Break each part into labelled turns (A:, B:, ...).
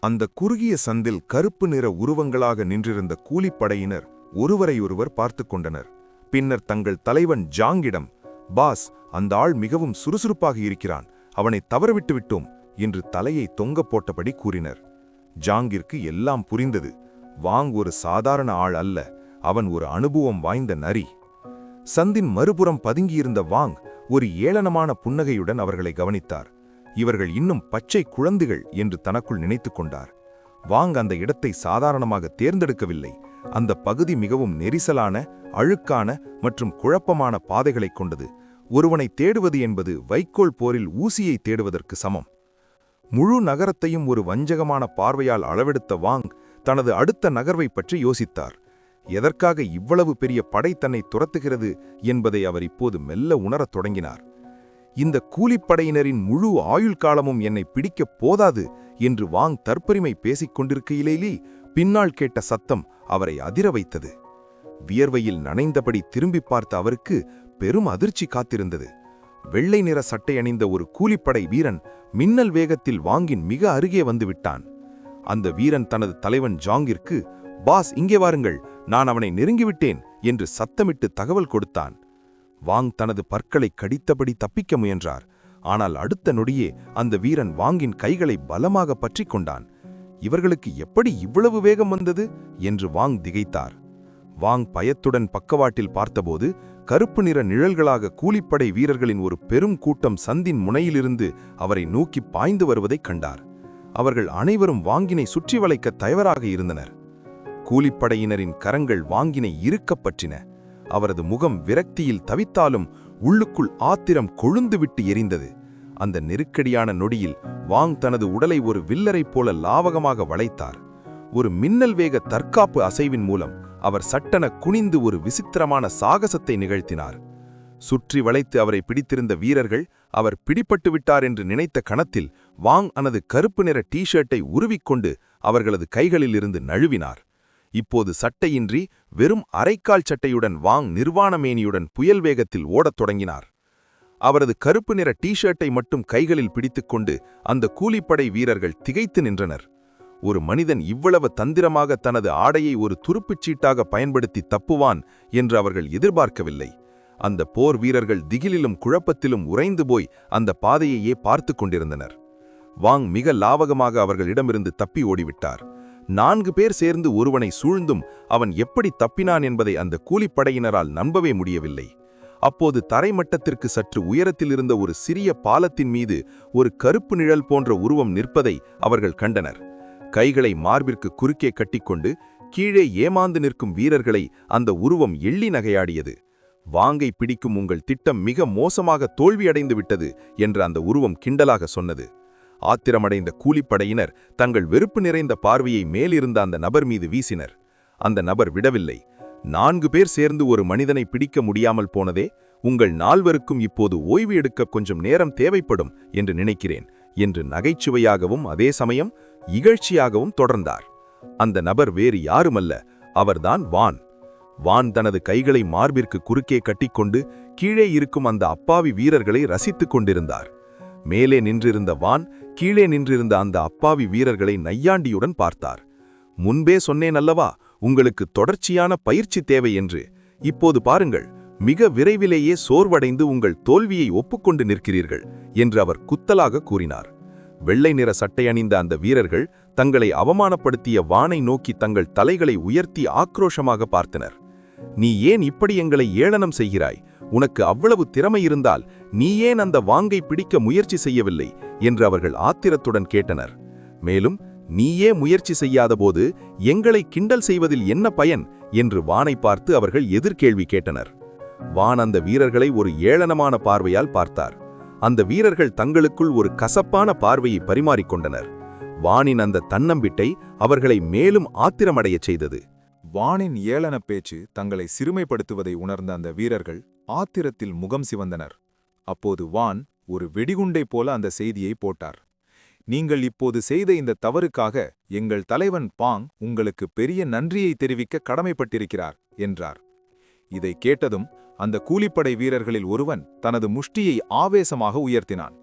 A: அந்த குறுகிய சந்தில் கருப்பு நிற உருவங்களாக நின்றிருந்த கூலிப்படையினர் ஒருவரையொருவர் பார்த்து கொண்டனர். பின்னர் தங்கள் தலைவன் ஜாங்கிடம், பாஸ், அந்த ஆள் மிகவும் சுறுசுறுப்பாக இருக்கிறான், அவனை தவறவிட்டு விட்டோம் என்று தலையை தொங்க போட்டபடி கூறினர். ஜாங்கிற்கு எல்லாம் புரிந்தது. வாங் ஒரு சாதாரண ஆள் அல்ல, அவன் ஒரு அனுபவம் வாய்ந்த நரி. சந்தின் மறுபுறம் பதுங்கியிருந்த வாங் ஒரு ஏளனமான புன்னகையுடன் அவர்களை கவனித்தார். இவர்கள் இன்னும் பச்சை குழந்தைகள் என்று தனக்குள் நினைத்துக் கொண்டார். வாங் அந்த இடத்தை சாதாரணமாக தேர்ந்தெடுக்கவில்லை. அந்த பகுதி மிகவும் நெரிசலான, அழுக்கான மற்றும் குழப்பமான பாதைகளை கொண்டது. ஒருவனை தேடுவது என்பது வைக்கோல் போரில் ஊசியை தேடுவதற்கு சமம். முழு நகரத்தையும் ஒரு வஞ்சகமான பார்வையால் அளவெடுத்த வாங் தனது அடுத்த நகர்வை பற்றி யோசித்தார். எதற்காக இவ்வளவு பெரிய படை தன்னை துரத்துகிறது என்பதை அவர் இப்போது மெல்ல உணரத் தொடங்கினார். இந்த கூலிப்படையினரின் முழு ஆயுள் காலமும் என்னை பிடிக்கப் போதாது என்று வாங் தற்பெருமை பேசிக் கொண்டிருக்கையிலேயே பின்னால் கேட்ட சத்தம் அவரை அதிர வைத்தது. வியர்வையில் நனைந்தபடி திரும்பி பார்த்த அவருக்கு பெரும் அதிர்ச்சி காத்திருந்தது. வெள்ளை நிற சட்டை அணிந்த ஒரு கூலிப்படை வீரன் மின்னல் வேகத்தில் வாங்கின் மிக அருகே வந்து விட்டான். அந்த வீரன் தனது தலைவன் ஜாங்கிற்கு, பாஸ், இங்கே வாருங்கள், நான் அவனை நெருங்கிவிட்டேன் என்று சத்தமிட்டு தகவல் கொடுத்தான். வாங் தனது பற்களை கடித்தபடி தப்பிக்க முயன்றார். ஆனால் அடுத்த நொடியே அந்த வீரன் வாங்கின் கைகளை பலமாக பற்றி கொண்டான். இவர்களுக்கு எப்படி இவ்வளவு வேகம் வந்தது என்று வாங் திகைத்தார். வாங் பயத்துடன் பக்கவாட்டில் பார்த்தபோது கருப்பு நிற நிழல்களாக கூலிப்படை வீரர்களின் ஒரு பெரும் கூட்டம் சந்தின் முனையிலிருந்து அவரை நோக்கி பாய்ந்து வருவதைக் கண்டார். அவர்கள் அனைவரும் வாங்கினை சுற்றி வளைக்க தயாராக இருந்தனர். கூலிப்படையினரின் கரங்கள் வாங்கினை இறுக்கப் பற்றின. அவரது முகம் விரக்தியில் தவித்தாலும் உள்ளுக்குள் ஆத்திரம் கொழுந்துவிட்டு எரிந்தது. அந்த நெருக்கடியான நொடியில் வாங் தனது உடலை ஒரு வில்லரைப் போல லாவகமாக வளைத்தார். ஒரு மின்னல் வேக தற்காப்பு அசைவின் மூலம் அவர் சட்டென குனிந்து ஒரு விசித்திரமான சாகசத்தை நிகழ்த்தினார். சுற்றி வளைத்து அவரை பிடித்திருந்த வீரர்கள் அவர் பிடிபட்டு விட்டார் என்று நினைத்த கணத்தில் வாங் தனது கருப்பு நிற டீ-ஷர்ட்டை உருவிக்கொண்டு அவர்களது கைகளில் இருந்து நழுவினார். இப்போது சட்டையின்றி வெறும் அரைக்கால் சட்டையுடன் வாங் நிர்வாணமேனியுடன் புயல் வேகத்தில் ஓடத் தொடங்கினார். அவரது கருப்பு நிற டீ-ஷர்ட்டை மட்டும் கைகளில் பிடித்துக்கொண்டு அந்த கூலிப்படை வீரர்கள் திகைத்து நின்றனர். ஒரு மனிதன் இவ்வளவு தந்திரமாக தனது ஆடையை ஒரு துருப்புச் சீட்டாக பயன்படுத்தி தப்புவான் என்று அவர்கள் எதிர்பார்க்கவில்லை. அந்த போர் வீரர்கள் திகிலிலும் குழப்பத்திலும் உறைந்து போய் அந்த பாதையையே பார்த்து கொண்டிருந்தனர். வாங் மிக லாவகமாக அவர்களிடமிருந்து தப்பி ஓடிவிட்டார். 4 பேர் சேர்ந்து ஒருவனை சூழ்ந்தும் அவன் எப்படி தப்பினான் என்பதை அந்த கூலிப்படையினரால் நம்பவே முடியவில்லை. அப்போது தரைமட்டத்திற்கு சற்று உயரத்தில் இருந்த ஒரு சிறிய பாலத்தின் மீது ஒரு கருப்பு நிழல் போன்ற உருவம் நிற்பதை அவர்கள் கண்டனர். கைகளை மார்பிற்கு குறுக்கே கட்டிக்கொண்டு கீழே ஏமாந்து நிற்கும் வீரர்களை அந்த உருவம் எள்ளி நகையாடியது. வாங்கை பிடிக்கும் உங்கள் திட்டம் மிக மோசமாக தோல்வியடைந்து விட்டது என்று அந்த உருவம் கிண்டலாக சொன்னது. ஆத்திரமடைந்த கூலிப்படையினர் தங்கள் வெறுப்பு நிறைந்த பார்வையை மேலிருந்த அந்த நபர் மீது வீசினர். அந்த நபர் விடவில்லை. 4 பேர் சேர்ந்து ஒரு மனிதனை பிடிக்க முடியாமல் போனதே, உங்கள் 4வருக்கும் இப்போது ஓய்வு எடுக்க கொஞ்சம் நேரம் தேவைப்படும் என்று நினைக்கிறேன் என்று நகைச்சுவையாகவும் அதே சமயம் இகழ்ச்சியாகவும் தொடர்ந்தார். அந்த நபர் வேறு யாருமல்ல, அவர்தான் வான். வான் தனது கைகளை மார்பிற்கு குறுக்கே கட்டிக்கொண்டு கீழே இருக்கும் அந்த அப்பாவி வீரர்களை ரசித்துக் கொண்டிருந்தார். மேலே நின்றிருந்த வான் கீழே நின்றிருந்த அந்த அப்பாவி வீரர்களை நையாண்டியுடன் பார்த்தார். முன்பே சொன்னேன் அல்லவா, உங்களுக்கு தொடர்ச்சியான பயிற்சி தேவை என்று. இப்போது பாருங்கள், மிக விரைவிலேயே சோர்வடைந்து உங்கள் தோல்வியை ஒப்புக்கொண்டு நிற்கிறீர்கள் என்று அவர் குத்தலாக கூறினார். வெள்ளை நிற சட்டை அணிந்த அந்த வீரர்கள் தங்களை அவமானப்படுத்திய வானை நோக்கி தங்கள் தலைகளை உயர்த்தி ஆக்ரோஷமாக பார்த்தனர். நீ ஏன் இப்படி எங்களை ஏளனம் செய்கிறாய்? உனக்கு அவ்வளவு திறமை இருந்தால் நீ ஏன் அந்த வாங்கை பிடிக்க முயற்சி செய்யவில்லை என்று அவர்கள் ஆத்திரத்துடன் கேட்டனர். மேலும், நீயே முயற்சி செய்யாதபோது எங்களை கிண்டல் செய்வதில் என்ன பயன் என்று வானை பார்த்து அவர்கள் எதிர்கேள்வி கேட்டனர். வான் அந்த வீரர்களை ஒரு ஏளனமான பார்வையால் பார்த்தார். அந்த வீரர்கள் தங்களுக்குள் ஒரு கசப்பான பார்வையை பரிமாறிக்கொண்டனர். வானின் அந்த தன்னம்பிட்டை அவர்களை மேலும் ஆத்திரமடையச் செய்தது.
B: வானின் ஏளன பேச்சு தங்களை சிறுமைப்படுத்துவதை உணர்ந்த அந்த வீரர்கள் ஆத்திரத்தில் முகம் சிவந்தனர். அப்போது வான் ஒரு வெடிகுண்டை போல அந்த செய்தியை போட்டார். நீங்கள் இப்போது செய்த இந்த தவறுக்காக எங்கள் தலைவன் பாங் உங்களுக்கு பெரிய நன்றியை தெரிவிக்க கடமைப்பட்டிருக்கிறார் என்றார். இதை கேட்டதும் அந்த கூலிப்படை வீரர்களில் ஒருவன் தனது முஷ்டியை ஆவேசமாக உயர்த்தினான்.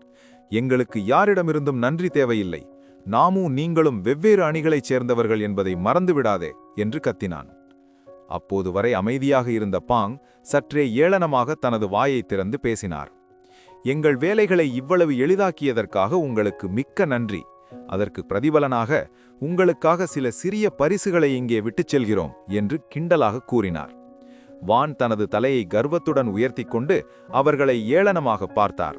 B: எங்களுக்கு யாரிடமிருந்தும் நன்றி தேவையில்லை. நாமும் நீங்களும் வெவ்வேறு அணிகளைச் சேர்ந்தவர்கள் என்பதை மறந்துவிடாதே என்று கத்தினான். அப்போது வரை அமைதியாக இருந்த பாங் சற்றே ஏளனமாக தனது வாயை திறந்து பேசினார். எங்கள் வேலைகளை இவ்வளவு எளிதாக்கியதற்காக உங்களுக்கு மிக்க நன்றி. அதற்கு பிரதிபலனாக உங்களுக்காக சில சிறிய பரிசுகளை இங்கே விட்டுச் செல்கிறோம் என்று கிண்டலாக கூறினார். வான் தனது தலையை கர்வத்துடன் உயர்த்திக் கொண்டு அவர்களை ஏளனமாக பார்த்தார்.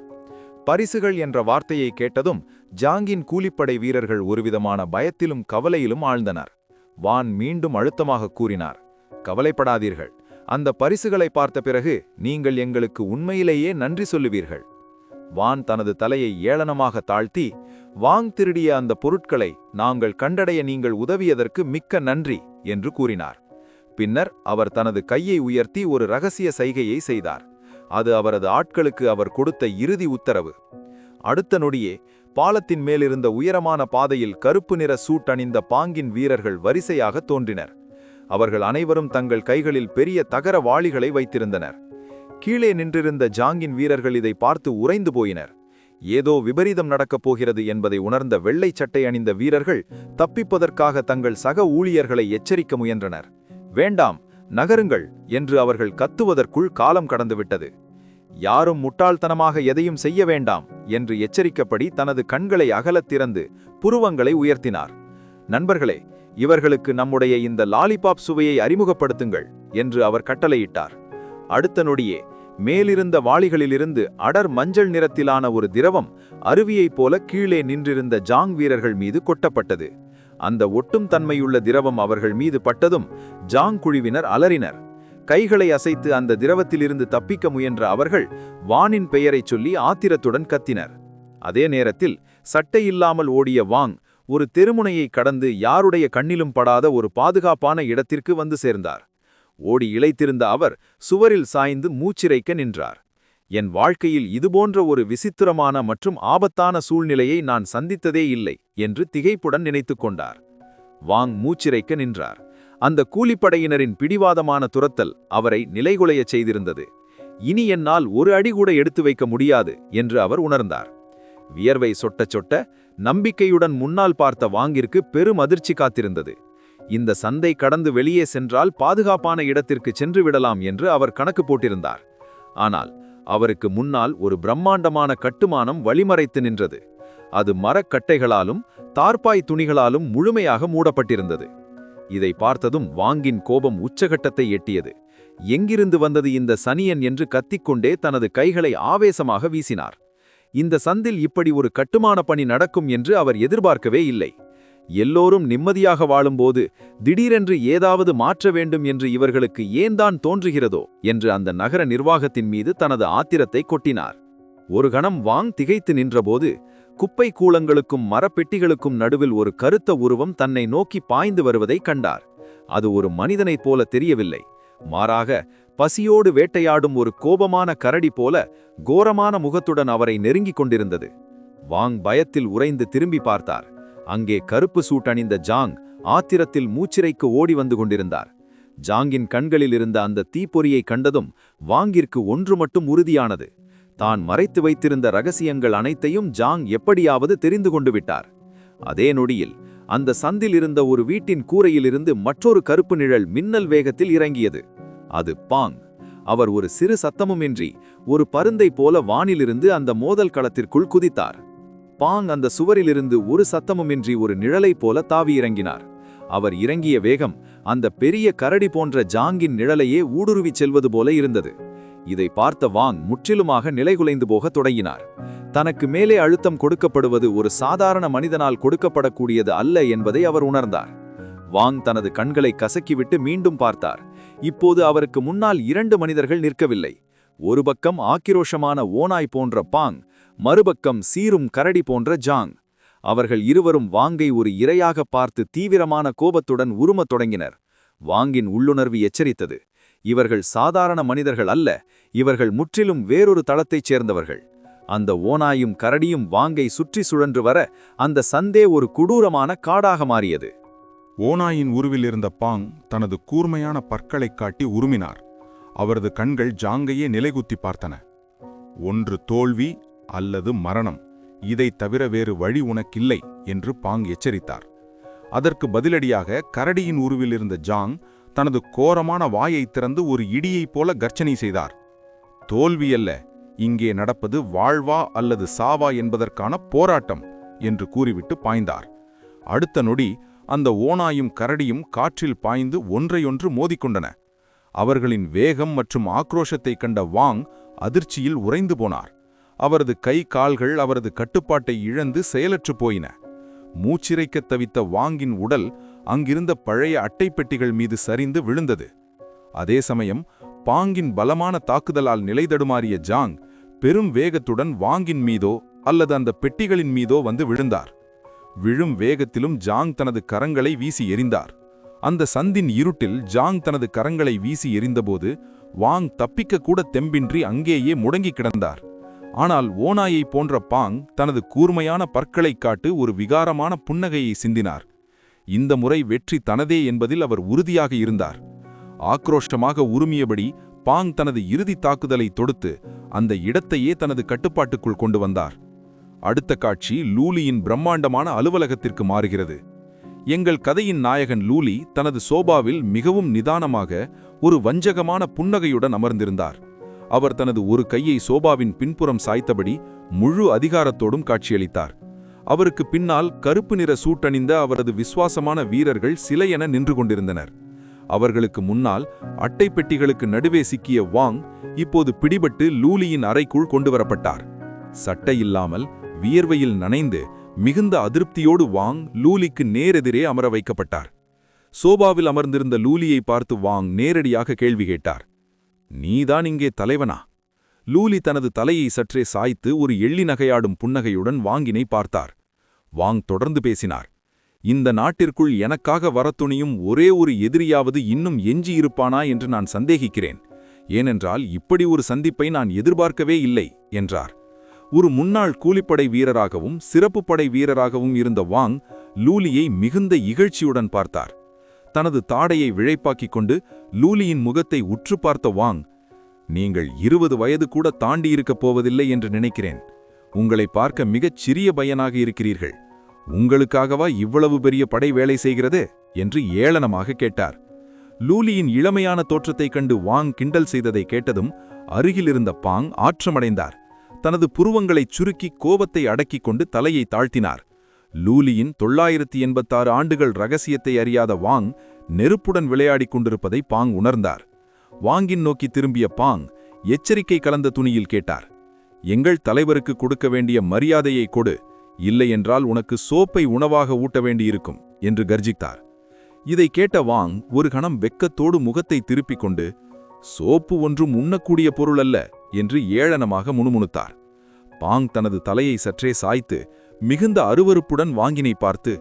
B: பரிசுகள் என்ற வார்த்தையை கேட்டதும் ஜாங்கின் கூலிப்படை வீரர்கள் ஒருவிதமான பயத்திலும் கவலையிலும் ஆழ்ந்தனர். வான் மீண்டும் அழுத்தமாக கூறினார், கவலைப்படாதீர்கள். அந்த பரிசுகளை பார்த்த பிறகு நீங்கள் எங்களுக்கு உண்மையிலேயே நன்றி சொல்லுவீர்கள். வான் தனது தலையை ஏளனமாக தாழ்த்தி, வாங் திருடிய அந்த பொருட்களை நாங்கள் கண்டடைய நீங்கள் உதவியதற்கு மிக்க நன்றி என்று கூறினார். பின்னர் அவர் தனது கையை உயர்த்தி ஒரு இரகசிய சைகையை செய்தார். அது அவரது ஆட்களுக்கு அவர் கொடுத்த இறுதி உத்தரவு. அடுத்த நொடியே பாலத்தின் மேலிருந்த உயரமான பாதையில் கருப்பு நிற சூட் அணிந்த பாங்கின் வீரர்கள் வரிசையாக தோன்றினர். அவர்கள் அனைவரும் தங்கள் கைகளில் பெரிய தகர வாளிகளை வைத்திருந்தனர். கீழே நின்றிருந்த ஜாங்கின் வீரர்கள் இதை பார்த்து உறைந்து போயினர். ஏதோ விபரீதம் நடக்கப் போகிறது என்பதை உணர்ந்த வெள்ளை சட்டை அணிந்த வீரர்கள் தப்பிப்பதற்காக தங்கள் சக ஊழியர்களை எச்சரிக்க முயன்றனர். வேண்டாம், நகருங்கள் என்று அவர்கள் கத்துவதற்குள் காலம் கடந்துவிட்டது. யாரும் முட்டாள்தனமாக எதையும் செய்ய வேண்டாம் என்று எச்சரிக்கப்படி தனது கண்களை அகலத் திறந்து புருவங்களை உயர்த்தினார். நண்பர்களே, இவர்களுக்கு நம்முடைய இந்த லாலிபாப் சுவையை அறிமுகப்படுத்துங்கள் என்று அவர் கட்டளையிட்டார். அடுத்த நொடியே மேலிருந்த வாளிகளிலிருந்து அடர் மஞ்சள் நிறத்திலான ஒரு திரவம் அருவியைப் போல கீழே நின்றிருந்த ஜாங் வீரர்கள் மீது கொட்டப்பட்டது. அந்த ஒட்டும் தன்மையுள்ள திரவம் அவர்கள் மீது பட்டதும் ஜாங் குழுவினர் அலறினர். கைகளை அசைத்து அந்த திரவத்திலிருந்து தப்பிக்க முயன்ற அவர்கள் வானின் பெயரைச் சொல்லி ஆத்திரத்துடன் கத்தினர். அதே நேரத்தில் சட்டையில்லாமல் ஓடிய வாங் ஒரு தெருமுனையை கடந்து யாருடைய கண்ணிலும் படாத ஒரு பாதுகாப்பான இடத்திற்கு வந்து சேர்ந்தார். ஓடி இளைத்திருந்த அவர் சுவரில் சாய்ந்து மூச்சிறைக்க நின்றார். என் வாழ்க்கையில் இதுபோன்ற ஒரு விசித்திரமான மற்றும் ஆபத்தான சூழ்நிலையை நான் சந்தித்ததே இல்லை என்று திகைப்புடன் நினைத்துக் கொண்டார். வாங் மூச்சிறைக்க நின்றார். அந்த கூலிப்படையினரின் பிடிவாதமான துரத்தல் அவரை நிலைகுலையச் செய்திருந்தது. இனி என்னால் ஒரு அடி கூட எடுத்து வைக்க முடியாது என்று அவர் உணர்ந்தார். வியர்வை சொட்ட சொட்ட நம்பிக்கையுடன் முன்னால் பார்த்த வாங்கிற்கு பெரும் அதிர்ச்சி காத்திருந்தது. இந்த சந்தை கடந்து வெளியே சென்றால் பாதுகாப்பான இடத்திற்கு சென்று விடலாம் என்று அவர் கணக்கு போட்டிருந்தார். ஆனால் அவருக்கு முன்னால் ஒரு பிரம்மாண்டமான கட்டுமானம் வழிமறைத்து நின்றது. அது மரக்கட்டைகளாலும் தார்பாய் துணிகளாலும் முழுமையாக மூடப்பட்டிருந்தது. இதை பார்த்ததும் வாங்கின் கோபம் உச்சகட்டத்தை எட்டியது. எங்கிருந்து வந்தது இந்த சனியன் என்று கத்திக்கொண்டே தனது கைகளை ஆவேசமாக வீசினார். இந்த சந்தில் இப்படி ஒரு கட்டுமான பணி நடக்கும் என்று அவர் எதிர்பார்க்கவே இல்லை. எல்லோரும் நிம்மதியாக வாழும்போது திடீரென்று ஏதாவது மாற்ற வேண்டும் என்று இவர்களுக்கு ஏன்தான் தோன்றுகிறதோ என்று அந்த நகர நிர்வாகத்தின் மீது தனது ஆத்திரத்தை கொட்டினார். ஒரு கணம் வாங் திகைத்து நின்றபோது குப்பை கூளங்களுக்கும் மரப்பெட்டிகளுக்கும் நடுவில் ஒரு கருத்த உருவம் தன்னை நோக்கி பாய்ந்து வருவதை கண்டார். அது ஒரு மனிதனைப் போல தெரியவில்லை. மாறாக பசியோடு வேட்டையாடும் ஒரு கோபமான கரடி போல கோரமான முகத்துடன் அவரை நெருங்கிக் கொண்டிருந்தது. வாங் பயத்தில் உறைந்து திரும்பி பார்த்தார். அங்கே கருப்பு சூட் அணிந்த ஜாங் ஆத்திரத்தில் மூச்சிறைக்கு ஓடி வந்து கொண்டிருந்தார். ஜாங்கின் கண்களில் இருந்த அந்த தீப்பொறியை கண்டதும் வாங்கிற்கு ஒன்று மட்டும் உறுதியானது. தான் மறைத்து வைத்திருந்த ரகசியங்கள் அனைத்தையும் ஜாங் எப்படியாவது தெரிந்து கொண்டு விட்டார். அதே நொடியில் அந்த சந்தில் இருந்த ஒரு வீட்டின் கூரையிலிருந்து மற்றொரு கருப்பு நிழல் மின்னல் வேகத்தில் இறங்கியது. அது பாங். அவர் ஒரு சிறு சத்தமுமின்றி ஒரு பருந்தை போல வானிலிருந்து அந்த மோதல் களத்திற்குள் குதித்தார். பாங் அந்த சுவரிலிருந்து ஒரு சத்தமுமின்றி ஒரு நிழலைப் போல தாவி இறங்கினார். அவர் இறங்கிய வேகம் அந்த பெரிய கரடி போன்ற ஜாங்கின் நிழலையே ஊடுருவிச் செல்வது போல இருந்தது. இதை பார்த்த வாங் முற்றிலுமாக நிலைகுலைந்து போகத் தொடங்கினார். தனக்கு மேலே அழுத்தம் கொடுக்கப்படுவது ஒரு சாதாரண மனிதனால் கொடுக்கப்படக்கூடியது அல்ல என்பதை அவர் உணர்ந்தார். வாங் தனது கண்களை கசக்கிவிட்டு மீண்டும் பார்த்தார். இப்போது அவருக்கு முன்னால் 2 மனிதர்கள் நிற்கவில்லை. ஒரு பக்கம் ஆக்கிரோஷமான ஓநாய் போன்ற பாங், மறுபக்கம் சீரும் கரடி போன்ற ஜாங். அவர்கள் இருவரும் வாங்கை ஒரு இரையாக பார்த்து தீவிரமான கோபத்துடன் உருமத் தொடங்கினர். வாங்கின் உள்ளுணர்வு எச்சரித்தது. இவர்கள் சாதாரண மனிதர்கள் அல்ல, இவர்கள் முற்றிலும் வேறொரு தளத்தைச் சேர்ந்தவர்கள். அந்த ஓநாயும் கரடியும் வாங்கை சுற்றி சுழன்று வர அந்த சந்தே ஒரு கொடூரமான காடாக மாறியது.
C: ஓநாயின் உருவில் இருந்த பாங் தனது கூர்மையான பற்களைக் காட்டி உருமினார். அவரது கண்கள் ஜாங்கையே நிலைகுத்தி பார்த்தன. ஒன்று தோல்வி அல்லது மரணம் இதைத் தவிர வேறு வழி உனக்கில்லை என்று பாங் எச்சரித்தார். அதற்கு பதிலடியாக கரடியின் உருவில் இருந்த ஜாங் தனது கோரமான வாயைத் திறந்து ஒரு இடியைப் போல கர்ச்சனை செய்தார். தோல்வியல்ல, இங்கே நடப்பது வாழ்வா அல்லது சாவா என்பதற்கான போராட்டம் என்று கூறிவிட்டு பாய்ந்தார். அடுத்த நொடி அந்த ஓநாயும் கரடியும் காற்றில் பாய்ந்து ஒன்றையொன்று மோதிக்கொண்டன. அவர்களின் வேகம் மற்றும் ஆக்ரோஷத்தைக் கண்ட வாங் அதிர்ச்சியில் உறைந்து போனார். அவரது கை கால்கள் அவரது கட்டுப்பாட்டை இழந்து செயலற்று போயின. மூச்சிறைக்கத் தவித்த வாங்கின் உடல் அங்கிருந்த பழைய அட்டைப்பெட்டிகள் மீது சரிந்து விழுந்தது. அதே சமயம் பாங்கின் பலமான தாக்குதலால் நிலைதடுமாறிய ஜாங் பெரும் வேகத்துடன் வாங்கின் மீதோ அல்லது அந்த பெட்டிகளின் மீதோ வந்து விழுந்தார். விழும் வேகத்திலும் ஜாங் தனது கரங்களை வீசி எறிந்தார். அந்த சந்தின் இருட்டில் ஜாங் தனது கரங்களை வீசி எறிந்தபோது வாங் தப்பிக்க கூட தெம்பின்றி அங்கேயே முடங்கி கிடந்தார். ஆனால் ஓநாயைப் போன்ற பாங் தனது கூர்மையான பற்களைக் காட்டு ஒரு விகாரமான புன்னகையை சிந்தினார். இந்த முறை வெற்றி தனதே என்பதில் அவர் உறுதியாக இருந்தார். ஆக்ரோஷமாக உருமியபடி பாங் தனது இறுதி தாக்குதலை தொடுத்து அந்த இடத்தையே தனது கட்டுப்பாட்டுக்குள் கொண்டு வந்தார். அடுத்த காட்சி லூலியின் பிரம்மாண்டமான அலுவலகத்திற்கு மாறுகிறது. எங்கள் கதையின் நாயகன் லூலி தனது சோபாவில் மிகவும் நிதானமாக ஒரு வஞ்சகமான புன்னகையுடன் அமர்ந்திருந்தார். அவர் தனது ஒரு கையை சோபாவின் பின்புறம் சாய்த்தபடி முழு அதிகாரத்தோடும் காட்சியளித்தார். அவருக்கு பின்னால் கருப்பு நிற சூட்டணிந்த அவரது விசுவாசமான வீரர்கள் சிலையென நின்று கொண்டிருந்தனர். அவர்களுக்கு முன்னால் அட்டைப்பெட்டிகளுக்கு நடுவே சிக்கிய வாங் இப்போது பிடிபட்டு லூலியின் அறைக்குள் கொண்டுவரப்பட்டார். சட்டையில்லாமல் வியர்வையில் நனைந்து மிகுந்த அதிருப்தியோடு வாங் லூலிக்கு நேரெதிரே அமர வைக்கப்பட்டார். சோபாவில் அமர்ந்திருந்த லூலியை பார்த்து வாங் நேரடியாக கேள்வி கேட்டார். நீதான் இங்கே தலைவனா? லூலி தனது தலையை சற்றே சாய்த்து ஒரு எள்ளி நகையாடும் புன்னகையுடன் வாங்கினை பார்த்தார். வாங் தொடர்ந்து பேசினார். இந்த நாட்டிற்குள் எனக்காக வரத்துணியும் ஒரே ஒரு எதிரியாவது இன்னும் எஞ்சியிருப்பானா என்று நான் சந்தேகிக்கிறேன். ஏனென்றால் இப்படி ஒரு சந்திப்பை நான் எதிர்பார்க்கவே இல்லை என்றார். ஒரு முன்னாள் கூலிப்படை வீரராகவும் சிறப்பு படை வீரராகவும் இருந்த வாங் லூலியை மிகுந்த இகழ்ச்சியுடன் பார்த்தார். தனது தாடையை விழைப்பாக்கிக் கொண்டு லூலியின் முகத்தை உற்று பார்த்த வாங், நீங்கள் 20 வயது கூட தாண்டியிருக்கப் போவதில்லை என்று நினைக்கிறேன். உங்களை பார்க்க மிகச் சிறிய பையனாக இருக்கிறீர்கள். உங்களுக்காகவா இவ்வளவு பெரிய படை வேலை செய்கிறது என்று ஏளனமாக கேட்டார். லூலியின் இளமையான தோற்றத்தைக் கண்டு வாங் கிண்டல் செய்ததை கேட்டதும் அருகிலிருந்த பாங் ஆற்றமடைந்தார். தனது புருவங்களைச் சுருக்கி கோபத்தை அடக்கிக் கொண்டு தலையை தாழ்த்தினார். லூலியின் 986 ஆண்டுகள் ரகசியத்தை அறியாத வாங் நெருப்புடன் விளையாடிக் கொண்டிருப்பதை பாங் உணர்ந்தார். வாங்கின் நோக்கி திரும்பிய பாங் எச்சரிக்கை கலந்த துணியில் கேட்டார். எங்கள் தலைவருக்கு கொடுக்க வேண்டிய மரியாதையை கொடு, இல்லையென்றால் உனக்கு சோப்பை உணவாக ஊட்ட வேண்டியிருக்கும் என்று கர்ஜித்தார். இதை கேட்ட வாங் ஒரு கணம் வெக்கத்தோடு முகத்தை திருப்பிக் கொண்டு, சோப்பு ஒன்றும் உண்ணக்கூடிய பொருள் அல்ல என்று ஏளனமாக முணுமுணுத்தார். பாங் தனது தலையை சற்றே சாய்த்து மிகுந்த அருவருப்புடன் வாங்கினை பார்த்து,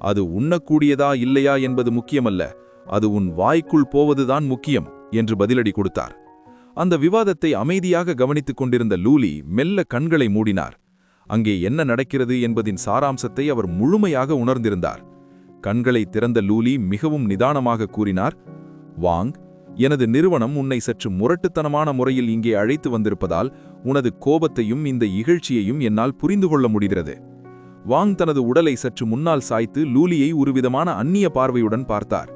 C: அது உண்ணக்கூடியதா இல்லையா என்பது முக்கியமல்ல, அது உன் வாய்க்குள் போவதுதான் முக்கியம் என்று பதிலடி கொடுத்தார். அந்த விவாதத்தை அமைதியாக கவனித்துக் கொண்டிருந்த லூலி மெல்ல கண்களை மூடினார். அங்கே என்ன நடக்கிறது என்பதின் சாராம்சத்தை அவர் முழுமையாக உணர்ந்திருந்தார். கண்களை திறந்த லூலி மிகவும் நிதானமாக கூறினார், வாங், எனது நிறுவனம் உன்னை சற்று முரட்டுத்தனமான முறையில் இங்கே அழைத்து வந்திருப்பதால் உனது கோபத்தையும் இந்த இகழ்ச்சியையும் என்னால் புரிந்து கொள்ள முடிகிறது. வாங் தனது உடலை சற்று முன்னால் சாய்த்து லூலியை ஒருவிதமான அந்நிய பார்வையுடன் பார்த்தார்.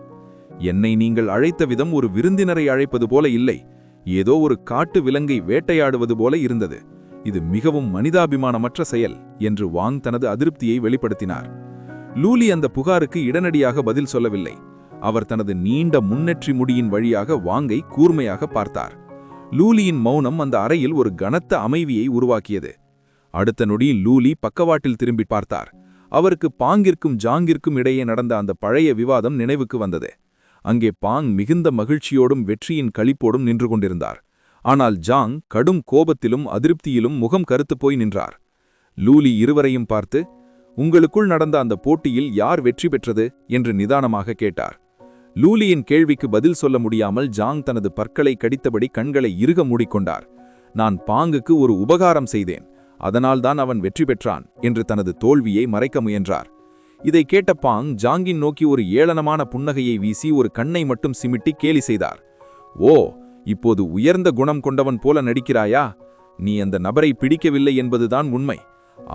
C: என்னை நீங்கள் அழைத்த விதம் ஒரு விருந்தினரை அழைப்பது போல இல்லை, ஏதோ ஒரு காட்டு விலங்கை வேட்டையாடுவது போல இருந்தது. இது மிகவும் மனிதாபிமானமற்ற செயல் என்று வாங் தனது அதிருப்தியை வெளிப்படுத்தினார். லூலி அந்த புகாருக்கு உடனடியாக பதில் சொல்லவில்லை. அவர் தனது நீண்ட முன்னெற்றி முடியின் வழியாக வாங்கை கூர்மையாக பார்த்தார். லூலியின் மௌனம் அந்த அறையில் ஒரு கனத்த அமைதியை உருவாக்கியது. அடுத்த நொடி லூலி பக்கவாட்டில் திரும்பி பார்த்தார். அவருக்கு பாங்கிற்கும் ஜாங்கிற்கும் இடையே நடந்த அந்த பழைய விவாதம் நினைவுக்கு வந்தது. அங்கே பாங் மிகுந்த மகிழ்ச்சியோடும் வெற்றியின் களிப்போடும் நின்று கொண்டிருந்தார். ஆனால் ஜாங் கடும் கோபத்திலும் அதிருப்தியிலும் முகம் கருத்துப் போய் நின்றார். லூலி இருவரையும் பார்த்து, உங்களுக்குள் நடந்த அந்த போட்டியில் யார் வெற்றி பெற்றது என்று நிதானமாக கேட்டார். லூலியின் கேள்விக்கு பதில் சொல்ல முடியாமல் ஜாங் தனது பற்களை கடித்தபடி கண்களை இறுக மூடிக்கொண்டார். நான் பாங்குக்கு ஒரு உபகாரம் செய்தேன், அதனால்தான் அவன் வெற்றி பெற்றான் என்று தனது தோல்வியை மறைக்க முயன்றார். இதை கேட்ட பாங் ஜாங்கின் நோக்கி ஒரு ஏளனமான புன்னகையை வீசி ஒரு கண்ணை மட்டும் சிமிட்டி கேலி செய்தார். ஓ, இப்போது உயர்ந்த குணம் கொண்டவன் போல நடிக்கிறாயா? நீ அந்த நபரை பிடிக்கவில்லை என்பதுதான் உண்மை.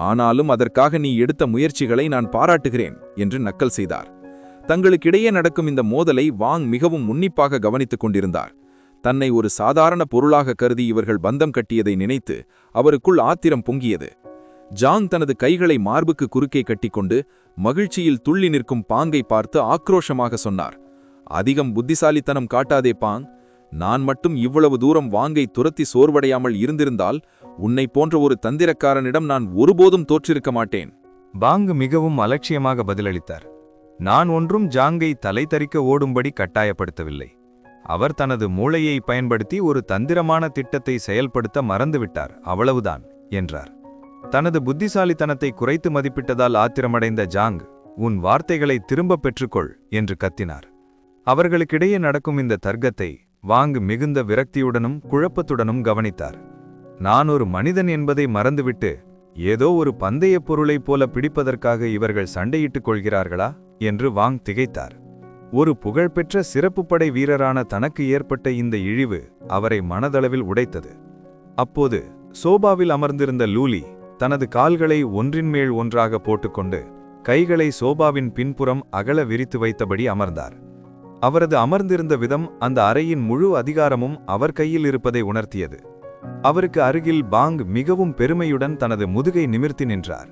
B: ஆனாலும் அதற்காக நீ எடுத்த முயற்சிகளை நான் பாராட்டுகிறேன் என்று நக்கல் செய்தார். தங்களுக்கிடையே நடக்கும் இந்த மோதலை வாங் மிகவும் உன்னிப்பாக கவனித்துக் கொண்டிருந்தார். தன்னை ஒரு சாதாரண பொருளாக கருதி இவர்கள் பந்தம் கட்டியதை நினைத்து அவருக்குள் ஆத்திரம் பொங்கியது. ஜாங் தனது கைகளை மார்புக்கு குறுக்கே கட்டிக்கொண்டு மகிழ்ச்சியில் துள்ளி நிற்கும் பாங்கை பார்த்து ஆக்ரோஷமாக சொன்னார், அதிகம் புத்திசாலித்தனம் காட்டாதே பாங். நான் மட்டும் இவ்வளவு தூரம் வாங்கை துரத்தி சோர்வடையாமல் இருந்திருந்தால் உன்னை போன்ற ஒரு தந்திரக்காரனிடம் நான் ஒருபோதும் தோற்றிருக்க மாட்டேன்.
D: பாங் மிகவும் அலட்சியமாக பதிலளித்தார். நான் ஒன்றும் ஜாங்கை தலை தரிக்க ஓடும்படி கட்டாயப்படுத்தவில்லை. அவர் தனது மூளையை பயன்படுத்தி ஒரு தந்திரமான திட்டத்தை செயல்படுத்த மறந்துவிட்டார், அவ்வளவுதான் என்றார். தனது புத்திசாலித்தனத்தை குறைத்து மதிப்பிட்டதால் ஆத்திரமடைந்த ஜாங், உன் வார்த்தைகளை திரும்பப் பெற்றுக்கொள் என்று கத்தினார். அவர்களுக்கிடையே நடக்கும் இந்த தர்க்கத்தை வாங் மிகுந்த விரக்தியுடனும் குழப்பத்துடனும் கவனித்தார். நான் ஒரு மனிதன் என்பதை மறந்துவிட்டு ஏதோ ஒரு பந்தயப் பொருளைப் போல பிடிப்பதற்காக இவர்கள் சண்டையிட்டுக் கொள்கிறார்களா என்று வாங் திகைத்தார். ஒரு புகழ்பெற்ற சிறப்புப்படை வீரரான தனக்கு ஏற்பட்ட இந்த இழிவு அவரை மனதளவில் உடைத்தது. அப்போது சோபாவில் அமர்ந்திருந்த லூலி தனது கால்களை ஒன்றின்மேல் ஒன்றாக போட்டுக்கொண்டு கைகளை சோபாவின் பின்புறம் அகல விரித்து வைத்தபடி அமர்ந்தார். அவரது அமர்ந்திருந்த விதம் அந்த அறையின் முழு அதிகாரமும் அவர் கையில் இருப்பதை உணர்த்தியது. அவருக்கு அருகில் பாங் மிகவும் பெருமையுடன் தனது முதுகை நிமிர்த்தி நின்றார்.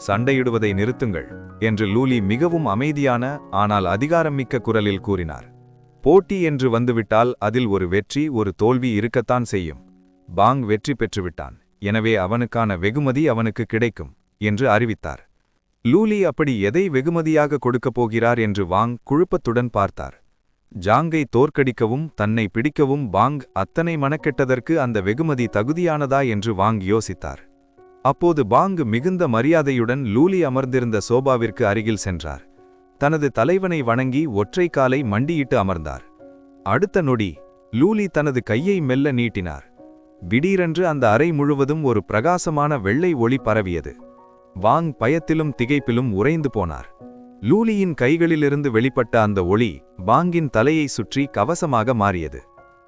D: சண்டையிடுவதை நிறுத்துங்கள் என்று லூலி மிகவும் அமைதியான ஆனால் அதிகாரமிக்க குரலில் கூறினார். போட்டி என்று வந்துவிட்டால் அதில் ஒரு வெற்றி ஒரு தோல்வி இருக்கத்தான் செய்யும். பாங் வெற்றி பெற்றுவிட்டான், எனவே அவனுக்கான வெகுமதி அவனுக்கு கிடைக்கும் என்று அறிவித்தார். லூலி அப்படி எதை வெகுமதியாக கொடுக்கப் போகிறார் என்று வாங் குழப்பத்துடன் பார்த்தார். ஜாங்கை தோற்கடிக்கவும் தன்னை பிடிக்கவும் பாங் அத்தனை மனக்கெட்டதற்கு அந்த வெகுமதி தகுதியானதா என்று வாங் யோசித்தார். அப்போது பாங் மிகுந்த மரியாதையுடன் லூலி அமர்ந்திருந்த சோபாவிற்கு அருகில் சென்றார். தனது தலைவனை வணங்கி ஒற்றை காலை மண்டியிட்டு அமர்ந்தார். அடுத்த நொடி லூலி தனது கையை மெல்ல நீட்டினார். திடீரென்று அந்த அறை முழுவதும் ஒரு பிரகாசமான வெள்ளை ஒளி பரவியது. வாங் பயத்திலும் திகைப்பிலும் உறைந்து போனார். லூலியின் கைகளிலிருந்து வெளிப்பட்ட அந்த ஒளி பாங்கின் தலையை சுற்றி கவசமாக மாறியது.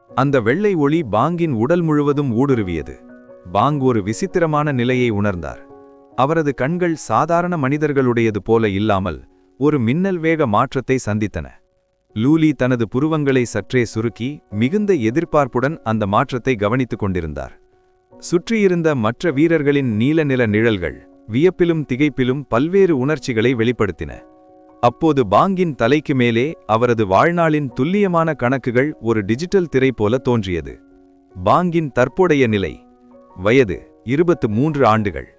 D: அந்த வெள்ளை ஒளி பாங்கின் உடல் முழுவதும் ஊடுருவியது. பாங் ஒரு விசித்திரமான நிலையை உணர்ந்தார். அவரது கண்கள் சாதாரண மனிதர்களுடையது போல இல்லாமல் ஒரு மின்னல் வேக மாற்றத்தை சந்தித்தன. லூலி தனது புருவங்களை சற்றே சுருக்கி மிகுந்த எதிர்பார்ப்புடன் அந்த மாற்றத்தை கவனித்துக் கொண்டிருந்தார். சுற்றியிருந்த மற்ற வீரர்களின் நீல நில நிழல்கள் வியப்பிலும் திகைப்பிலும் பல்வேறு உணர்ச்சிகளை வெளிப்படுத்தின. அப்போது பாங்கின் தலைக்கு மேலே அவரது வாழ்நாளின் துல்லியமான கணக்குகள் ஒரு டிஜிட்டல் திரை போல தோன்றியது. பாங்கின் தற்போதைய நிலை: வயது 23 ஆண்டுகள்,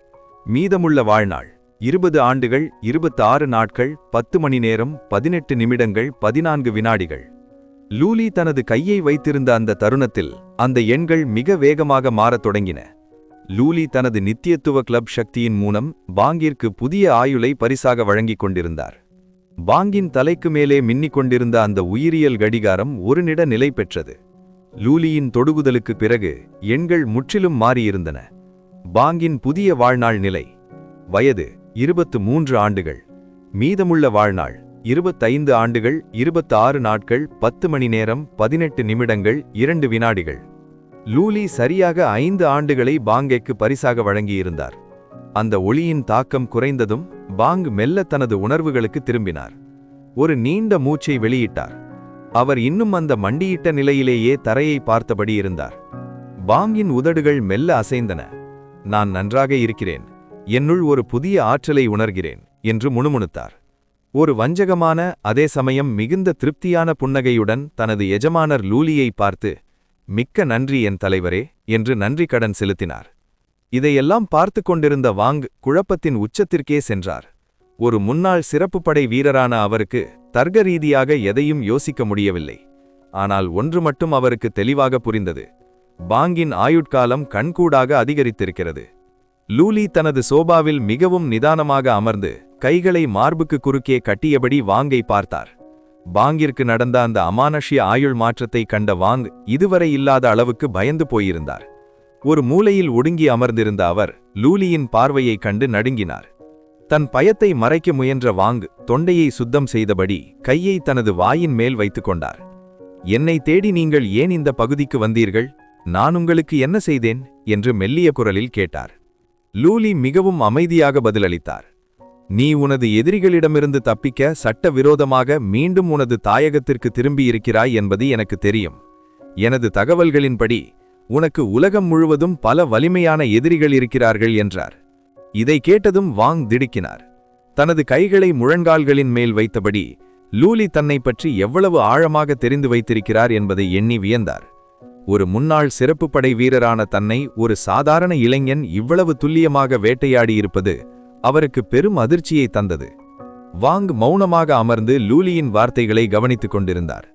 D: மீதமுள்ள வாழ்நாள் 20 ஆண்டுகள் 26 நாட்கள் 10 மணி நேரம் 18 நிமிடங்கள் 14 வினாடிகள். லூலி தனது கையை வைத்திருந்த அந்த தருணத்தில் அந்த எண்கள் மிக வேகமாக மாறத் தொடங்கின. லூலி தனது நித்தியத்துவ கிளப் சக்தியின் மூலம் பாங்கிற்கு புதிய ஆயுளை பரிசாக வழங்கிக் கொண்டிருந்தார். பாங்கின் தலைக்கு மேலே மின்னிக் கொண்டிருந்த அந்த உயிரியல் கடிகாரம் ஒரு நிட நிலை பெற்றது. லூலியின் தொடுகுதலுக்கு பிறகு எண்கள் முற்றிலும் மாறியிருந்தன. பாங்கின் புதிய வாழ்நாள் நிலை: வயது 23 ஆண்டுகள், மீதமுள்ள வாழ்நாள் 25 ஆண்டுகள் 26 நாட்கள் 10 மணி நேரம் 18 நிமிடங்கள் 2 வினாடிகள். லூலி சரியாக 5 ஆண்டுகளை பாங்கிற்கு பரிசாக வழங்கியிருந்தார். அந்த ஒளியின் தாக்கம் குறைந்ததும் பாங் மெல்ல தனது உணர்வுகளுக்கு திரும்பினார். ஒரு நீண்ட மூச்சை வெளியிட்டார். அவர் இன்னும் அந்த மண்டியிட்ட நிலையிலேயே தரையை பார்த்தபடி இருந்தார். பாங்கின் உதடுகள் மெல்ல அசைந்தன. நான் நன்றாக இருக்கிறேன், என்னுள் ஒரு புதிய ஆற்றலை உணர்கிறேன் என்று முணுமுணுத்தார். ஒரு வஞ்சகமான அதே சமயம் மிகுந்த திருப்தியான புன்னகையுடன் தனது எஜமானர் லூலியை பார்த்து, மிக்க நன்றி என் தலைவரே என்று நன்றி கடன் செலுத்தினார். இதையெல்லாம் பார்த்து கொண்டிருந்த வாங் குழப்பத்தின் உச்சத்திற்கே சென்றார். ஒரு முன்னாள் சிறப்புப்படை வீரரான அவருக்கு தர்க்க ரீதியாக எதையும் யோசிக்க முடியவில்லை. ஆனால் ஒன்று மட்டும் அவருக்கு தெளிவாக புரிந்தது: பாங்கின் ஆயுட்காலம் கண்கூடாக அதிகரித்திருக்கிறது. லூலி தனது சோபாவில் மிகவும் நிதானமாக அமர்ந்து கைகளை மார்புக்கு குறுக்கே கட்டியபடி வாங்கை பார்த்தார். பாங்கிற்கு நடந்த அந்த அமானுஷ்ய ஆயுள் மாற்றத்தை கண்ட வாங் இதுவரை இல்லாத அளவுக்கு பயந்து போயிருந்தார். ஒரு மூலையில் ஒடுங்கி அமர்ந்திருந்த அவர் லூலியின் பார்வையைக் கண்டு நடுங்கினார். தன் பயத்தை மறைக்க முயன்ற வாங் தொண்டையை சுத்தம் செய்தபடி கையை தனது வாயின் மேல் வைத்துக் கொண்டார். என்னை தேடி நீங்கள் ஏன் இந்த பகுதிக்கு வந்தீர்கள்? நான் உங்களுக்கு என்ன செய்தேன் என்று மெல்லிய குரலில் கேட்டார். லூலி மிகவும் அமைதியாக பதிலளித்தார். நீ உனது எதிரிகளிடமிருந்து தப்பிக்க சட்டவிரோதமாக மீண்டும் உனது தாயகத்திற்கு திரும்பியிருக்கிறாய் என்பது எனக்கு தெரியும். எனது தகவல்களின்படி உனக்கு உலகம் முழுவதும் பல வலிமையான எதிரிகள் இருக்கிறார்கள் என்றார். இதை கேட்டதும் வாங் திடுக்கினார். தனது கைகளை முழங்கால்களின் மேல் வைத்தபடி லூலி தன்னை பற்றி எவ்வளவு ஆழமாக தெரிந்து வைத்திருக்கிறார் என்பதை எண்ணி வியந்தார். ஒரு முன்னாள் சிறப்பு படை வீரரான தன்னை ஒரு சாதாரண இளைஞன் இவ்வளவு துல்லியமாக வேட்டையாடியிருப்பது அவருக்கு பெரும் அதிர்ச்சியை தந்தது. வாங் மௌனமாக அமர்ந்து லூலியின் வார்த்தைகளை கவனித்துக் கொண்டிருந்தார்.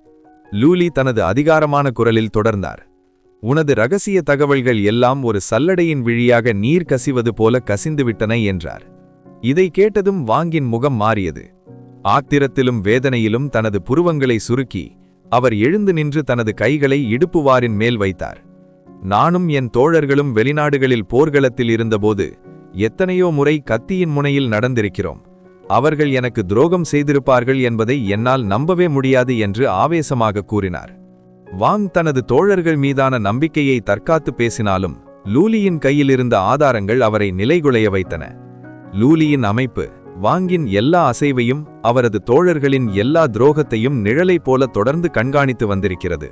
D: லூலி தனது அதிகாரமான குரலில் தொடர்ந்தார். உனது ரகசிய தகவல்கள் எல்லாம் ஒரு சல்லடையின் விழியாக நீர் கசிவது போல கசிந்துவிட்டன என்றார். இதை கேட்டதும் வாங்கின் முகம் மாறியது. ஆத்திரத்திலும் வேதனையிலும் தனது புருவங்களை சுருக்கி அவர் எழுந்து நின்று தனது கைகளை இடுப்புவாரின் மேல் வைத்தார். நானும் என் தோழர்களும் வெளிநாடுகளில் போர்க்களத்தில் இருந்தபோது எத்தனையோ முறை கத்தியின் முனையில் நடந்திருக்கிறோம். அவர்கள் எனக்கு துரோகம் செய்திருப்பார்கள் என்பதை என்னால் நம்பவே முடியாது என்று ஆவேசமாக கூறினார். வாங் தனது தோழர்கள் மீதான நம்பிக்கையை தற்காத்து பேசினாலும் லூலியின் கையில் இருந்த ஆதாரங்கள் அவரை நிலைகுலைய வைத்தன. லூலியின் அமைப்பு வாங்கின் எல்லா அசைவையும் அவரது தோழர்களின் எல்லா துரோகத்தையும் நிழலை போல தொடர்ந்து கண்காணித்து வந்திருக்கிறது.